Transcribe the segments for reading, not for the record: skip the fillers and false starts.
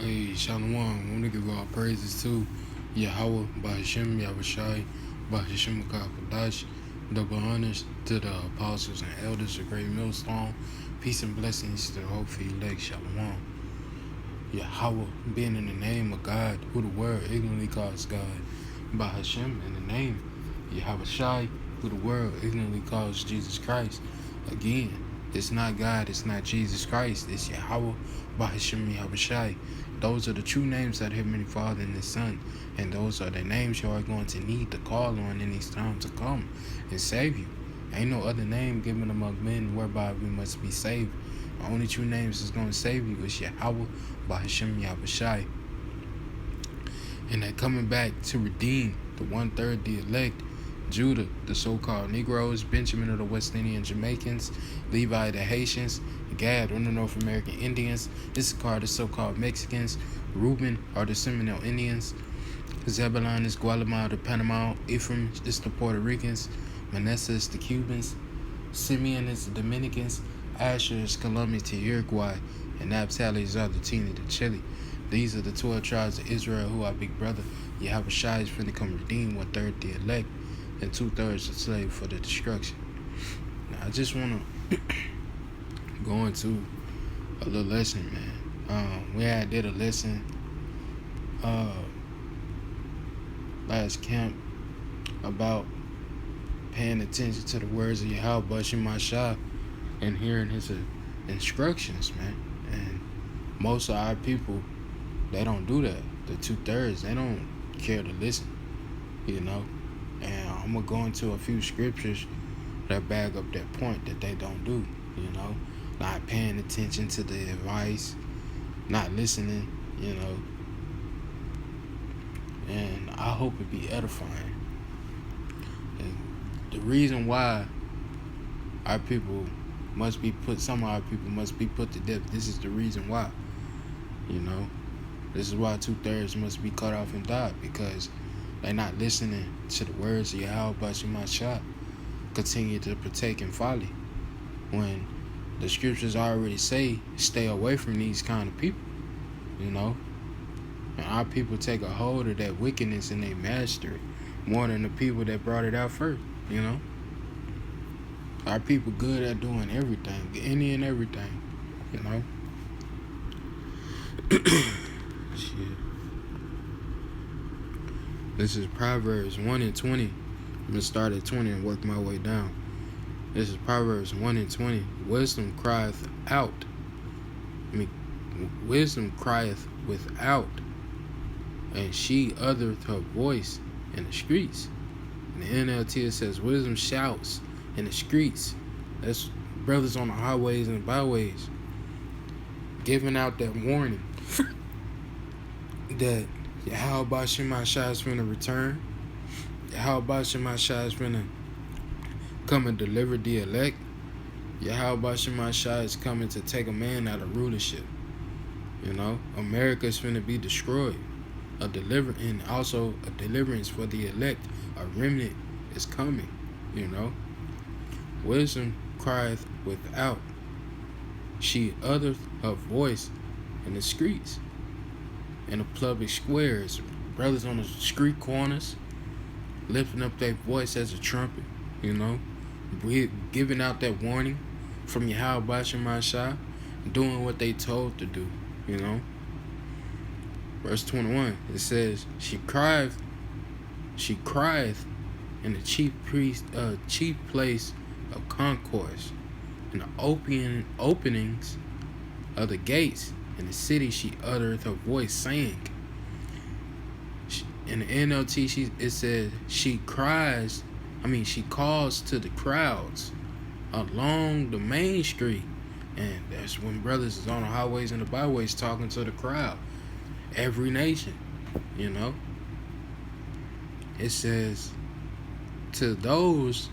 Hey, Shalom. I want to give all praises to Yahweh, Bahashem, Yahushai, Bahashem Kakadash. Double honors to the apostles and elders of Great Millstone. Peace and blessings to the hope for elect. Shalom. Yahweh, being in the name of God, who the world ignorantly calls God. Bahashem, in the name Yahushai, who the world ignorantly calls Jesus Christ. Again, it's not God, it's not Jesus Christ, it's Yahweh, Bahashem, Yahushai. Those are the true names of the Heavenly Father and the Son, and those are the names you are going to need to call on in these times to come and save you. Ain't no other name given among men whereby we must be saved. The only true names that's going to save you is Yahweh, Bahashem, Yahushai. And they're coming back to redeem the 1/3, the elect, Judah, the so-called Negroes, Benjamin of the West Indian Jamaicans, Levi the Haitians, Gad or the North American Indians, Issachar the so-called Mexicans, Reuben are the Seminole Indians, Zebulon is Guatemala the Panama, Ephraim is the Puerto Ricans, Manasseh is the Cubans, Simeon is the Dominicans, Asher is Colombia to Uruguay, and Naphtali is Argentina to Chile. These are the 12 tribes of Israel who are big brother. Yahushua is finna come redeem 1/3 the elect and 2/3 the slave for the destruction. Now I just wanna go into a little lesson, man. We did a lesson last camp about paying attention to the words of Yahweh Shemashah and hearing his instructions, man. And most of our people, they don't do that. The 2/3, they don't care to listen, you know. And I'm gonna go into a few scriptures that back up that point that they don't do, you know. Not paying attention to the advice, not listening, you know. And I hope it be edifying. And the reason why our people must be put, some of our people must be put to death, this is the reason why, you know. This is why 2/3 must be cut off and die, because they're not listening to the words of Yahweh Shemashah, continue to partake in folly, when the scriptures already say stay away from these kind of people, you know. And our people take a hold of that wickedness and they master it more than the people that brought it out first, you know. Our people good at doing everything, any and everything, you know. Shit. This is Proverbs 1:20. I'm going to start at 20 and work my way down. This is Proverbs 1:20. Wisdom crieth out. Wisdom crieth without, and she uttereth her voice in the streets. In the NLT it says wisdom shouts in the streets. That's brothers on the highways and byways giving out that warning that Yahweh Shemashah is finna return. Yahweh Shemashah is finna come and deliver the elect. Yahweh Shemashah is coming to take a man out of rulership. You know, America is finna be destroyed. And also a deliverance for the elect. A remnant is coming, you know. Wisdom crieth without. She uttereth her voice in the streets, in the public squares. Brothers on the street corners lifting up their voice as a trumpet, you know. Giving out that warning from Yahweh Shemashah, doing what they told to do, you know. Verse 21, it says, She crieth in the chief place of concourse, in the openings of the gates. In the city she uttereth her voice, saying. In the NLT, it says, she calls to the crowds along the main street. And that's when brothers is on the highways and the byways talking to the crowd. Every nation, you know. It says, to those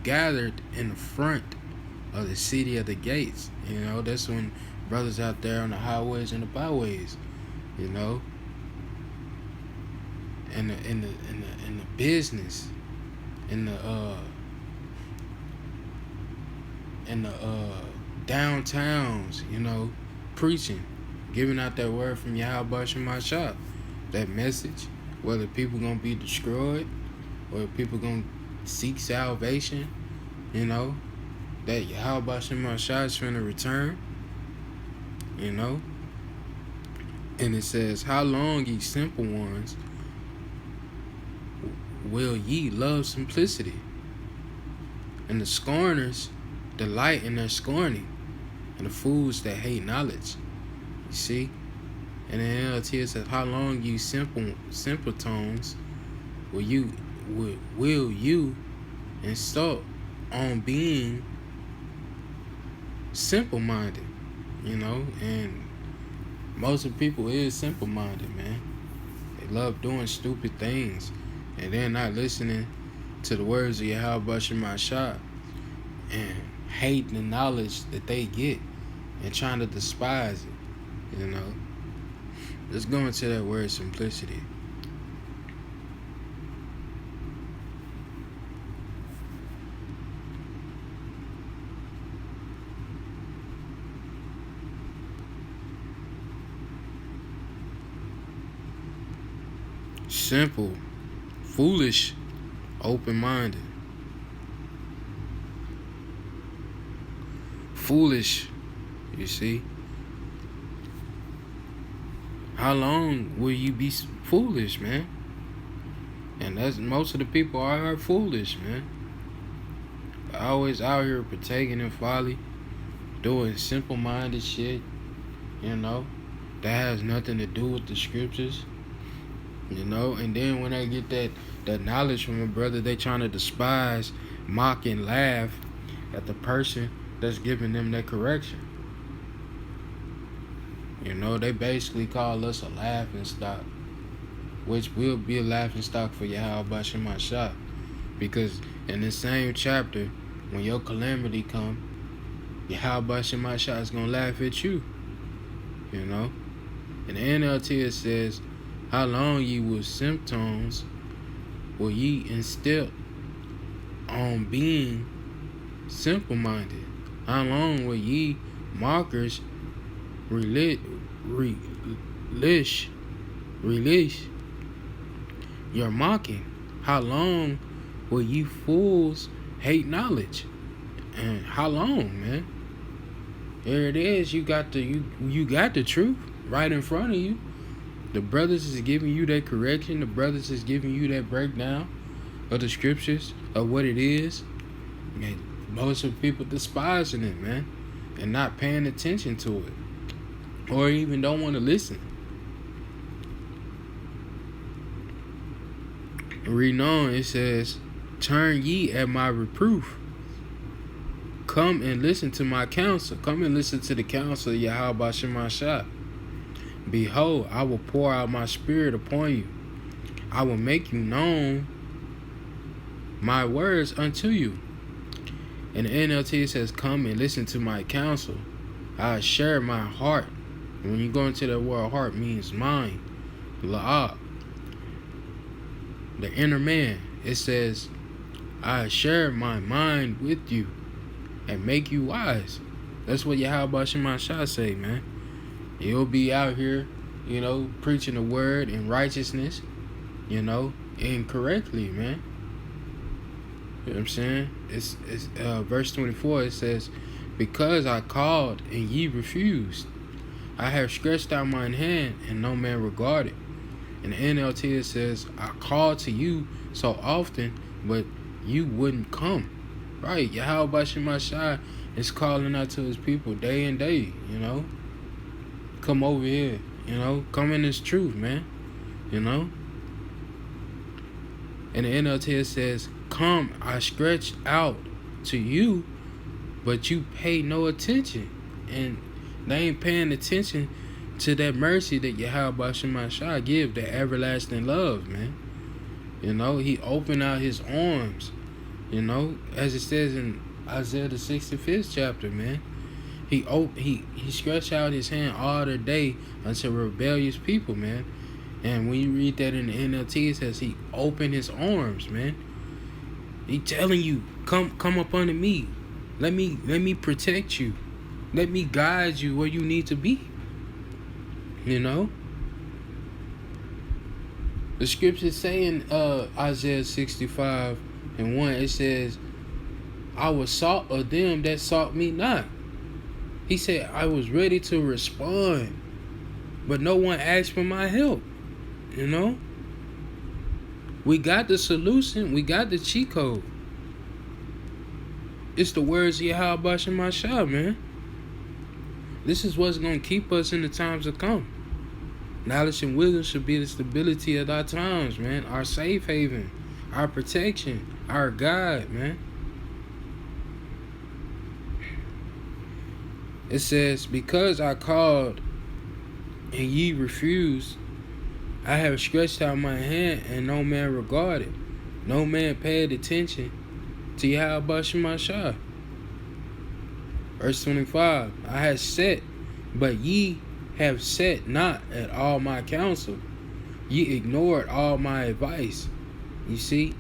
gathered in the front of the city of the gates. You know, that's when brothers out there on the highways and the byways, you know, in the business, in the downtowns, you know, preaching, giving out that word from Yahweh Shemashah, that message, whether people gonna be destroyed or people gonna seek salvation, you know, that Yahweh Shemashah is finna return, you know. And it says, how long, ye simple ones, will ye love simplicity? And the scorners delight in their scorning, and the fools that hate knowledge. You see? And the NLT it says, how long, you simpletons, will you insult on being simple-minded? You know, and most of the people is simple-minded, man. They love doing stupid things, and they're not listening to the words of Yahweh Shemashah and hate the knowledge that they get and trying to despise it, you know. Let's go into that word simplicity. Simple, foolish, open-minded. Foolish, you see. How long will you be foolish, man? And that's most of the people are foolish, man. They're always out here partaking in folly, doing simple-minded shit, you know, that has nothing to do with the scriptures, you know. And then when they get that knowledge from a brother, they trying to despise, mock, and laugh at the person that's giving them that correction. You know, they basically call us a laughing stock, which will be a laughing stock for Yahweh Shemashah. Because in the same chapter, when your calamity come, Yahweh Shemashah is going to laugh at you. You know? In the NLT it says, how long ye with symptoms will ye instill on being simple-minded? How long will ye mockers release your mocking? How long will you fools hate knowledge? And how long, man? There it is. You got the truth right in front of you. The brothers is giving you that correction. The brothers is giving you that breakdown of the scriptures of what it is. Man, most of the people despising it, man, and not paying attention to it, or even don't want to listen. Reading on, it says, turn ye at my reproof. Come and listen to my counsel. Come and listen to the counsel of Yahweh Shemashah. Behold, I will pour out my spirit upon you. I will make you known my words unto you. And the NLT it says, come and listen to my counsel. I share my heart. When you go into that word, heart means mind. La'ah. The inner man. It says, I share my mind with you and make you wise. That's what Yahweh Shemashah say, man. You'll be out here, you know, preaching the word in righteousness, you know, incorrectly, man. You know what I'm saying? It's verse 24, it says, because I called and ye refused. I have stretched out mine hand and no man regarded. In the NLT it says, I called to you so often, but you wouldn't come. Right? Yahweh Shemashah is calling out to his people day and day, you know. Come over here, you know. Come in this truth, man. You know. And the NLT it says, come, I stretched out to you, but you pay no attention. And they ain't paying attention to that mercy that Yahweh Shemashah give, that everlasting love, man. You know, he opened out his arms, you know, as it says in Isaiah the 65th chapter, man. He stretched out his hand all the day unto rebellious people, man. And when you read that in the NLT, it says he opened his arms, man. He telling you, come up under me. Let me protect you. Let me guide you where you need to be. You know? The scriptures say in Isaiah 65:1, it says, I was sought of them that sought me not. He said, I was ready to respond, but no one asked for my help. You know? We got the solution. We got the cheat code. It's the words of Yahweh Shemashah, man. This is what's going to keep us in the times to come. Knowledge and wisdom should be the stability of our times, man. Our safe haven, our protection, our guide, man. It says, because I called and ye refused, I have stretched out my hand and no man regarded. No man paid attention to Yahweh Shemashah. Verse 25, I have set, but ye have set not at all my counsel. Ye ignored all my advice. You see,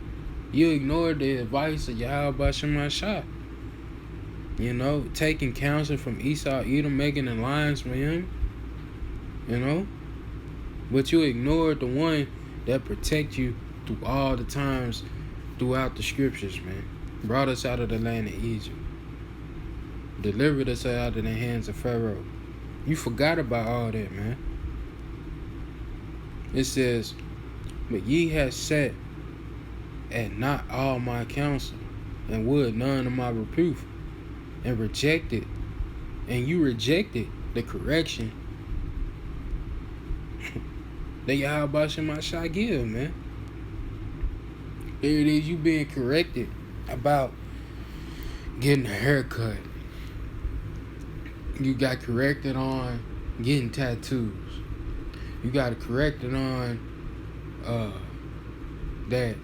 you ignored the advice of Yahweh Shemashah. You know, taking counsel from Esau, Edom, making alliance with him. You know, but you ignored the one that protect you through all the times throughout the scriptures, man. Brought us out of the land of Egypt. Delivered us out of the hands of Pharaoh. You forgot about all that, man. It says, but ye have set at not all my counsel, and would none of my reproof, and rejected, and you rejected the correction that Yahweh Shemashah give, man. Here it is, you being corrected about getting a haircut. You got corrected on getting tattoos. You got corrected on that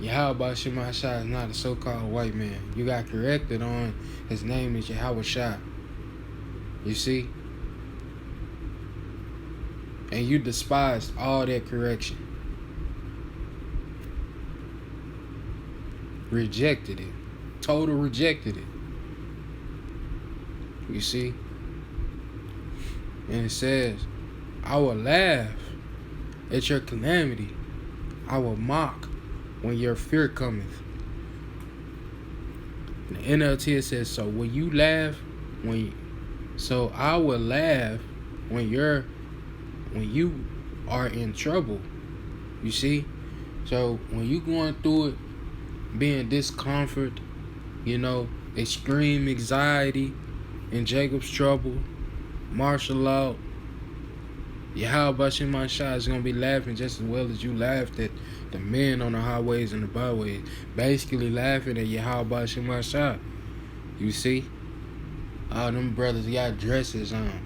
Yahweh Shemashah is not a so-called white man. You got corrected on his name is Yahweh Shah. You see? And you despised all that correction. Rejected it. Total rejected it. You see? And it says, I will laugh at your calamity. I will mock when your fear cometh. In the NLT it says, so when you laugh, so I will laugh when you are in trouble. You see? So when you going through it, being discomfort, you know, extreme anxiety, in Jacob's trouble, martial law, Yahweh Shemashah is going to be laughing just as well as you laughed at the men on the highways and the byways. Basically laughing at Yahweh Shemashah. You see? All them brothers got dresses on.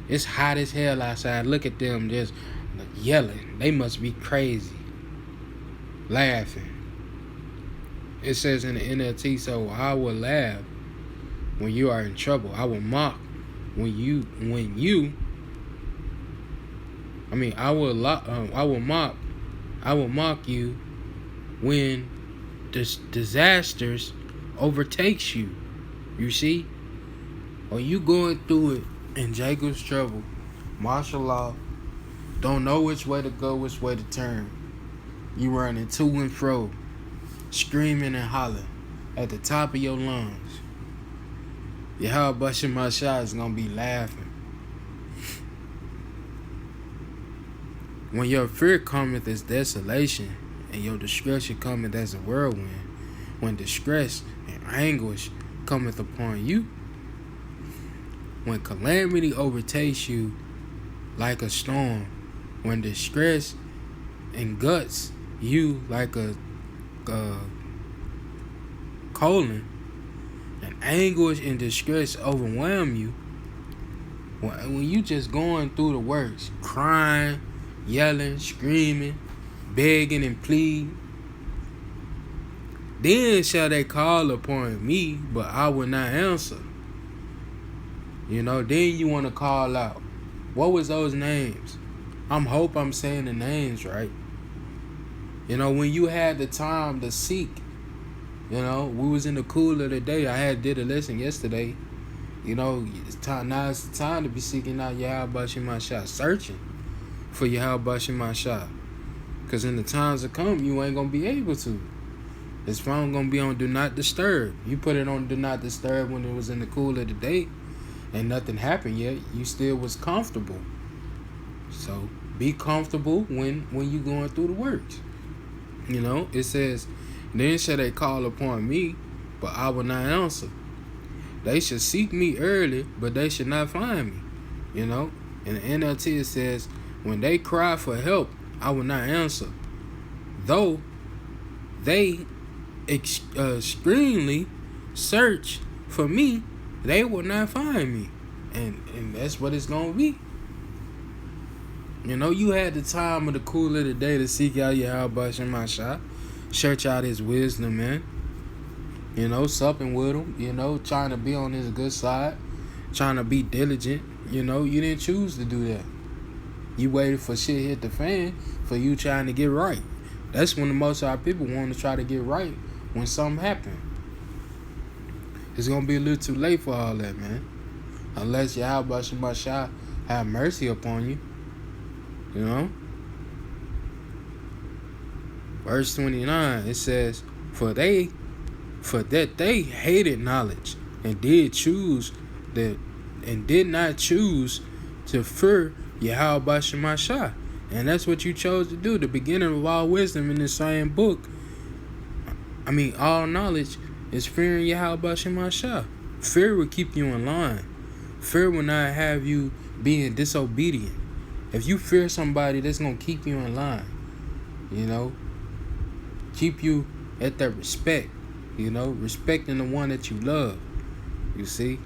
It's hot as hell outside. Look at them just yelling. They must be crazy. Laughing. It says in the NLT, so I will laugh when you are in trouble. I will mock I will mock you when disasters overtakes you. You see? Or you going through it in Jacob's trouble, martial law, don't know which way to go, which way to turn. You running to and fro, screaming and hollering at the top of your lungs. Yahweh Shemashah is going to be laughing. When your fear cometh as desolation, and your destruction cometh as a whirlwind, when distress and anguish cometh upon you, when calamity overtakes you like a storm, when distress and guts you like a colon, and anguish and distress overwhelm you, when you just going through the works, crying, yelling, screaming, begging and pleading, then shall they call upon me, but I will not answer. You know, then you want to call out. What was those names? Hope I'm saying the names right. You know, when you had the time to seek, you know, we was in the cool of the day. I did a lesson yesterday. You know, it's time. Now it's the time to be seeking out Yahweh Shemashah, searching for Yahweh Shemashah. Because in the times to come, you ain't going to be able to. This phone going to be on Do Not Disturb. You put it on Do Not Disturb when it was in the cool of the day and nothing happened yet. You still was comfortable. So be comfortable when you going through the works. You know, it says, then shall they call upon me, but I will not answer. They should seek me early, but they should not find me. You know, in the NLT it says, when they cry for help, I will not answer. Though they extremely search for me, they will not find me. And that's what it's going to be. You know, you had the time of the cool of the day to seek out Yahweh Shemashah, search out his wisdom, man. You know, supping with him, you know, trying to be on his good side, trying to be diligent. You know, you didn't choose to do that. You waited for shit hit the fan for you trying to get right. That's when the most of our people want to try to get right when something happen. It's going to be a little too late for all that, man. Unless Yahweh Shemashah have mercy upon you. You know? Verse 29, it says, For that they hated knowledge and did not choose to fear Yahweh Shemashah. And that's what you chose to do. The beginning of all wisdom in the same book. All knowledge is fearing Yahweh Shemashah. Fear will keep you in line. Fear will not have you being disobedient. If you fear somebody, that's going to keep you in line. You know? Keep you at that respect. You know? Respecting the one that you love. You see?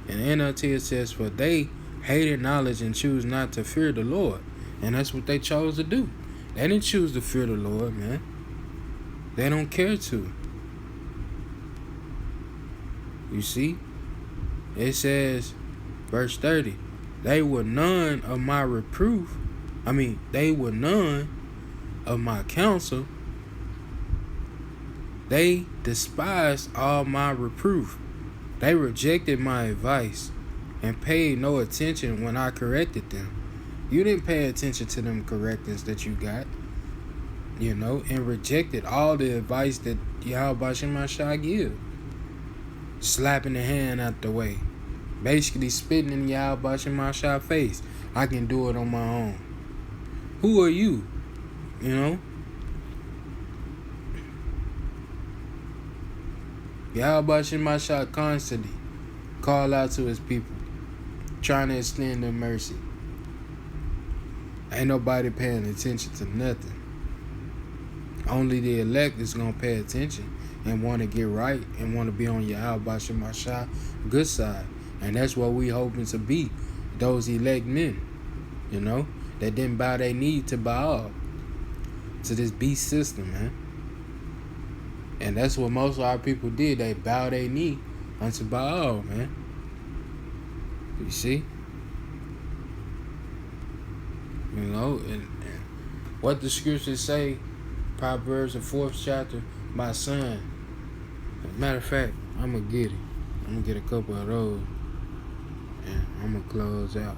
And NLT it says, for they hated knowledge and choose not to fear the Lord. And that's what they chose to do. They didn't choose to fear the Lord, man. They don't care to. You see? It says, verse 30, they were none of my reproof. They were none of my counsel. They despised all my reproof. They rejected my advice and paid no attention when I corrected them. You didn't pay attention to them corrections that you got, you know, and rejected all the advice that Yahweh Shemashah give. Slapping the hand out the way. Basically spitting in Yahweh Shemashah's face. I can do it on my own. Who are you? You know? Yahweh Shemashah constantly call out to his people, trying to extend them mercy. Ain't nobody paying attention to nothing. Only the elect is going to pay attention and want to get right and want to be on Yahweh Shemashah good side. And that's what we hoping to be, those elect men, you know, that didn't bow their knee to Baal, to this beast system, man. And that's what most of our people did. They bowed their knee unto Baal, man. You see? You know, and what the scriptures say, Proverbs the 4th chapter, my son. Matter of fact, I'm going to get it. I'm going to get a couple of those. And I'm going to close out.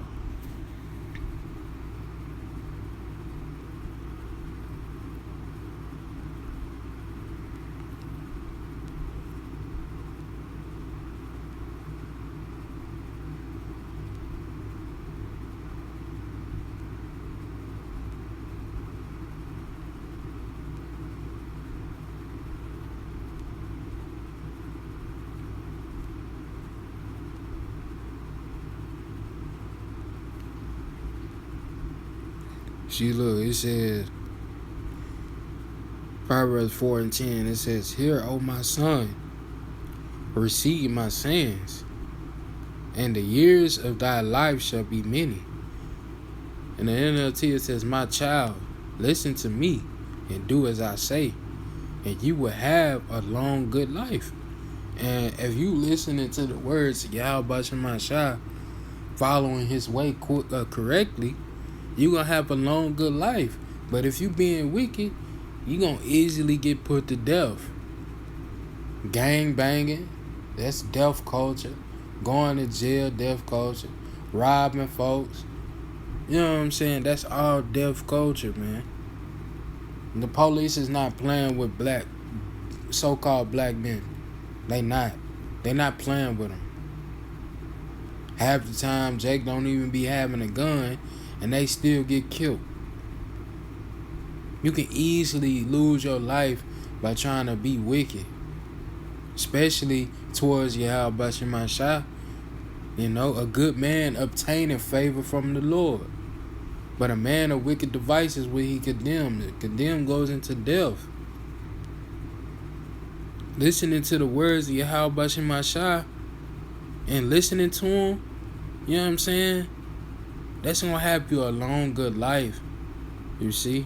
See, look, it says, Proverbs 4:10, it says, Hear, O my son, receive my sayings, and the years of thy life shall be many. In the NLT, it says, My child, listen to me, and do as I say, and you will have a long, good life. And if you listening to the words of Yahweh Shemashah, following his way correctly, you're going to have a long, good life. But if you being wicked, you're going to easily get put to death. Gang banging, that's death culture. going to jail, death culture, robbing folks. You know what I'm saying? That's all death culture, man. The police is not playing with so-called black men. They not. They not playing with them. Half the time, Jake don't even be having a gun, and they still get killed. You can easily lose your life by trying to be wicked, especially towards Yahweh Shemashah. You know, a good man obtaining favor from the Lord, but a man of wicked devices will he condemn. Condemn goes into death. Listening to the words of Yahweh Shemashah and listening to him, you know what I'm saying? That's gonna have you a long, good life. You see?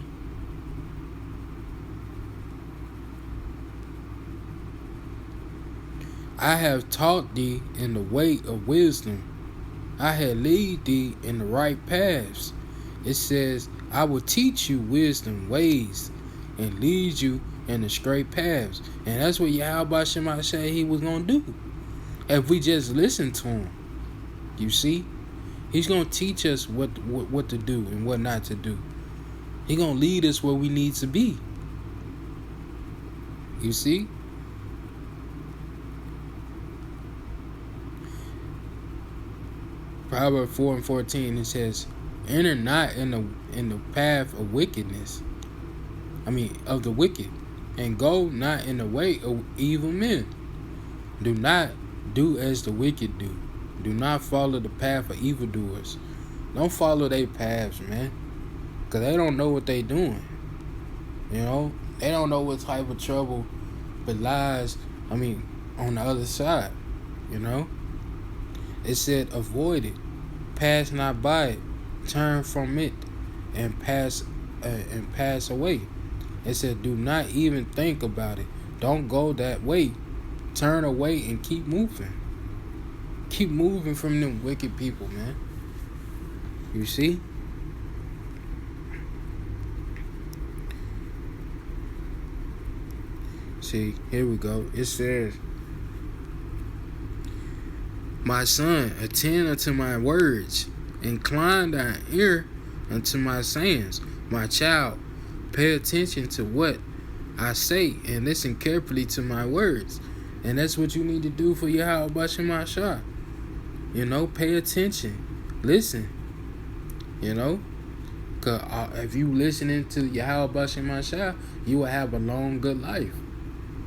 I have taught thee in the way of wisdom. I have lead thee in the right paths. It says, I will teach you wisdom ways and lead you in the straight paths. And that's what Yahweh Shema said he was going to do. If we just listen to him. You see? He's going to teach us what to do and what not to do. He's going to lead us where we need to be. You see? Proverbs 4:14, it says, enter not in the path of wickedness. Of the wicked, and go not in the way of evil men. Do not do as the wicked do. Do not follow the path of evildoers. Don't follow their paths, man. Because they don't know what they doing. You know? They don't know what type of trouble belies, on the other side. You know? It said, avoid it. Pass not by it. Turn from it and pass away. It said, do not even think about it. Don't go that way. Turn away and keep moving. Keep moving from them wicked people, man. You see? See, here we go. It says, my son, attend unto my words. Incline thine ear unto my sayings. My child, pay attention to what I say and listen carefully to my words. And that's what you need to do for Yahweh Shemashah. You know, pay attention. Listen. You know? Because if you listening to Yahweh Shemashah, you will have a long, good life.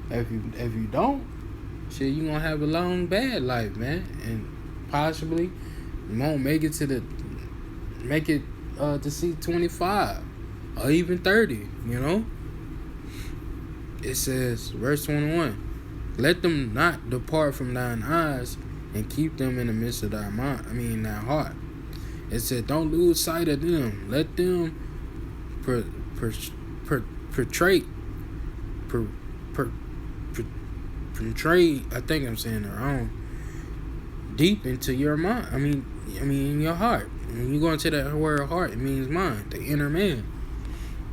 If you don't, shit, you going to have a long, bad life, man. And possibly you won't make it to see 25 or even 30, you know? It says, verse 21, let them not depart from thine eyes and keep them in the midst of thy mind, thy heart. It said, don't lose sight of them. Let them portray, I think I'm saying it wrong, deep into your mind. In your heart. When you go into that word heart, it means mind, the inner man.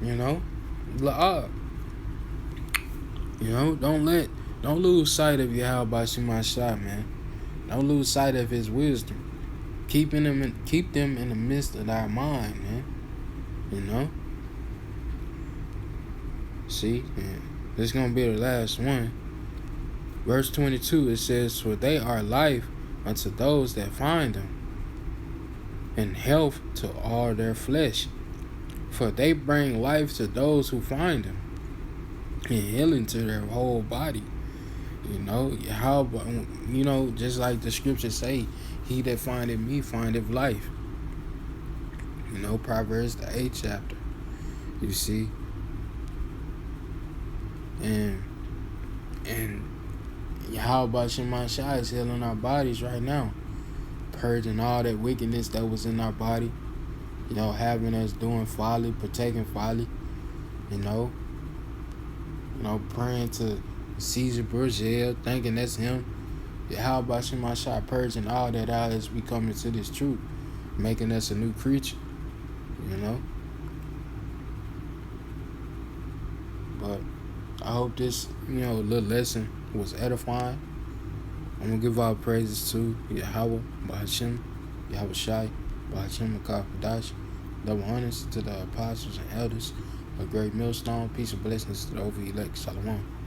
You know? La'ah. You know, don't lose sight of Yahweh Shemashah, man. Don't lose sight of his wisdom. Keep them in the midst of thy mind, man. You know? See? And this is going to be the last one. Verse 22, it says, for they are life unto those that find them, and health to all their flesh. For they bring life to those who find them, and healing to their whole body. You know, just like the scriptures say, he that findeth me findeth life. You know, Proverbs the 8th chapter. You see? And Yahweh Shemashah is healing our bodies right now. Purging all that wickedness that was in our body. You know, having us doing folly, protecting folly. You know, praying to Caesar Borgia, thinking that's him. Yahweh Shemashah purging all that out as we come into this truth. Making us a new creature. You know? But I hope this, little lesson was edifying. I'm gonna give all praises to Yahweh, Bahashim, Yahweh Shai, Bahashim Makafadash. Double honors to the apostles and elders, a great millstone. Peace and blessings to the over elect. Shalom.